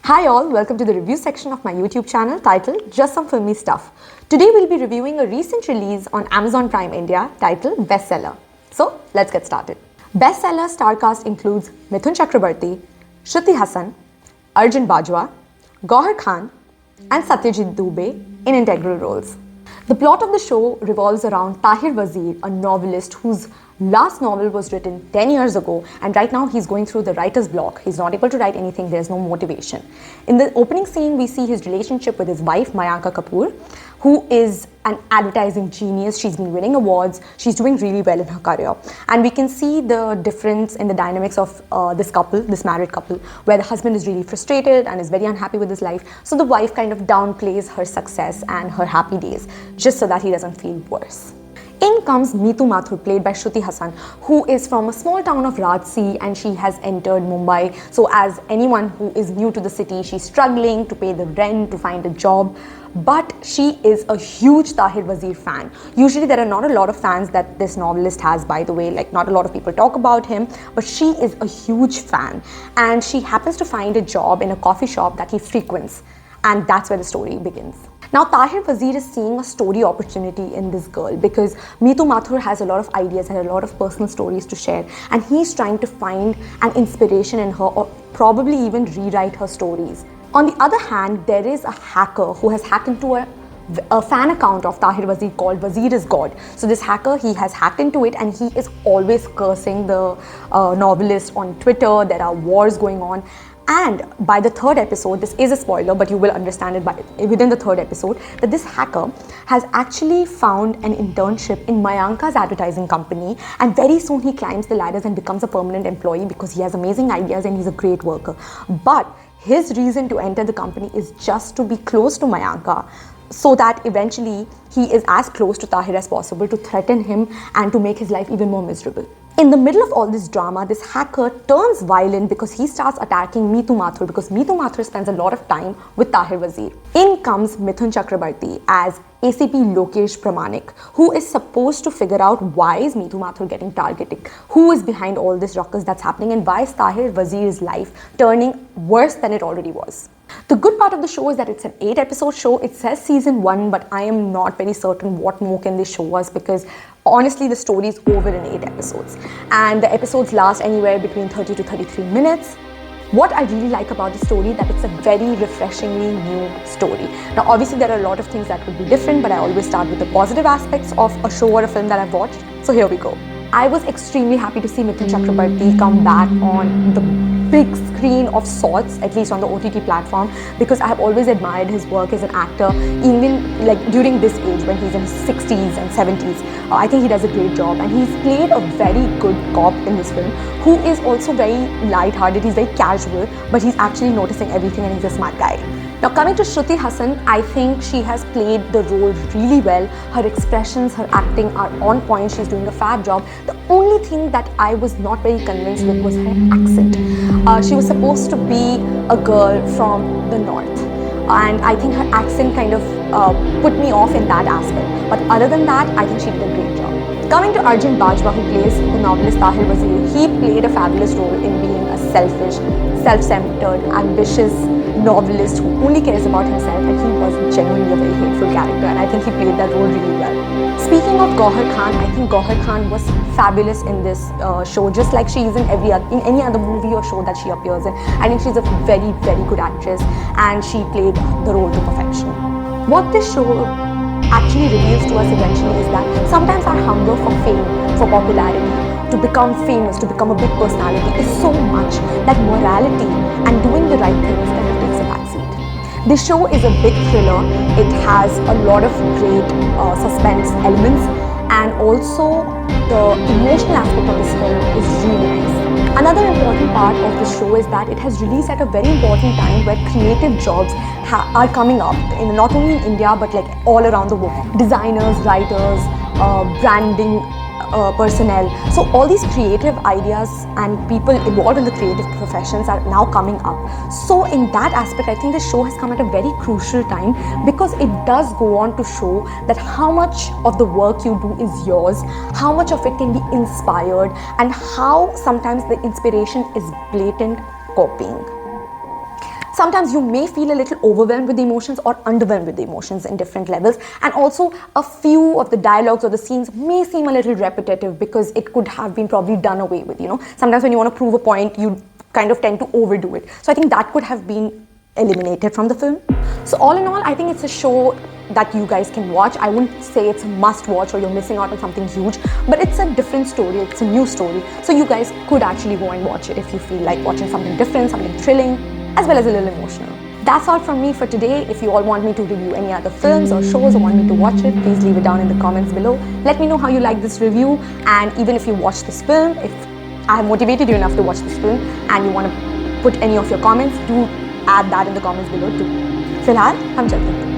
Hi all, welcome to the review section of my YouTube channel titled Just Some Filmy Stuff. Today we'll be reviewing a recent release on Amazon Prime India titled Bestseller. So let's get started. Bestseller star cast includes Mithun Chakrabarti, Shruti Hassan, Arjun Bajwa, Gauhar Khan and Satyajit Dubey in integral roles. The plot of the show revolves around Tahir Wazir, a novelist whose last novel was written 10 years ago and right now he's going through the writer's block. He's not able to write anything, there's no motivation. In the opening scene, we see his relationship with his wife, Mayanka Kapoor, who is an advertising genius. She's been winning awards, she's doing really well in her career. And we can see the difference in the dynamics of this married couple, where the husband is really frustrated and is very unhappy with his life. So the wife kind of downplays her success and her happy days, just so that he doesn't feel worse. In comes Meetu Mathur, played by Shruti Hassan, who is from a small town of Rajsi and she has entered Mumbai. So as anyone who is new to the city, she's struggling to pay the rent, to find a job. But she is a huge Tahir Wazir fan. Usually there are not a lot of fans that this novelist has, by the way, like not a lot of people talk about him, but she is a huge fan. And she happens to find a job in a coffee shop that he frequents. And that's where the story begins. Now, Tahir Wazir is seeing a story opportunity in this girl because Meetu Mathur has a lot of ideas and a lot of personal stories to share, and he's trying to find an inspiration in her or probably even rewrite her stories. On the other hand, there is a hacker who has hacked into a fan account of Tahir Wazir called Wazir is God. So this hacker, he has hacked into it and he is always cursing the novelist on Twitter. There are wars going on. And by the third episode, this is a spoiler, but you will understand it within the third episode, that this hacker has actually found an internship in Mayanka's advertising company, and very soon he climbs the ladders and becomes a permanent employee because he has amazing ideas and he's a great worker. But his reason to enter the company is just to be close to Mayanka, so that eventually he is as close to Tahir as possible to threaten him and to make his life even more miserable. In the middle of all this drama, this hacker turns violent because he starts attacking Meetu Mathur because Meetu Mathur spends a lot of time with Tahir Wazir. In comes Mithun Chakrabarti as ACP Lokesh Pramanik, who is supposed to figure out why is Meetu Mathur getting targeted, who is behind all this ruckus that's happening, and why is Tahir Wazir's life turning worse than it already was. The good part of the show is that it's an 8-episode show. It says season 1, but I am not very certain what more can they show us because honestly the story is over in 8 episodes and the episodes last anywhere between 30 to 33 minutes. What I really like about the story is that it's a very refreshingly new story. Now obviously there are a lot of things that would be different, but I always start with the positive aspects of a show or a film that I've watched. So here we go. I was extremely happy to see Mithun Chakrabarti come back on the big screen of sorts, at least on the OTT platform, because I have always admired his work as an actor, even like during this age when he's in his 60s and 70s. I think he does a great job, and he's played a very good cop in this film who is also very light-hearted. He's very casual, but he's actually noticing everything and he's a smart guy. Now coming to Shruti Hassan, I think she has played the role really well. Her expressions, her acting are on point. She's doing a fab job. The only thing that I was not very convinced with was her accent. She was supposed to be a girl from the north, and I think her accent kind of put me off in that aspect. But other than that, I think she did a great job. Coming to Arjun Bajwa, who plays the novelist Tahir Wazir, he played a fabulous role in being a selfish, self-centered, ambitious novelist who only cares about himself, and he was genuinely a very hateful character, and I think he played that role really well. Speaking of Gauhar Khan, I think Gauhar Khan was fabulous in this show, just like she is in any other movie or show that she appears in. I think she's a very, very good actress, and she played the role to perfection. What this show actually reveals to us eventually is that sometimes our hunger for fame, for popularity, to become famous, to become a big personality is so much that morality and doing the right things kind of takes a backseat. This show is a big thriller. It has a lot of great suspense elements, and also the emotional aspect of this film is really nice. Another important part of the show is that it has released at a very important time where creative jobs are coming up, not only in India but like all around the world. Designers, writers, branding personnel. So all these creative ideas and people involved in the creative professions are now coming up. So in that aspect, I think the show has come at a very crucial time because it does go on to show that how much of the work you do is yours, how much of it can be inspired, and how sometimes the inspiration is blatant copying. Sometimes you may feel a little overwhelmed with the emotions or underwhelmed with the emotions in different levels. And also a few of the dialogues or the scenes may seem a little repetitive because it could have been probably done away with, you know. Sometimes when you want to prove a point, you kind of tend to overdo it. So I think that could have been eliminated from the film. So all in all, I think it's a show that you guys can watch. I wouldn't say it's a must watch or you're missing out on something huge, but it's a different story, it's a new story. So you guys could actually go and watch it if you feel like watching something different, something thrilling, as well as a little emotional. That's all from me for today. If you all want me to review any other films or shows or want me to watch it, please leave it down in the comments below. Let me know how you like this review, and even if you watch this film, if I have motivated you enough to watch this film and you want to put any of your comments, do add that in the comments below too. Filhal, hum chalte hain.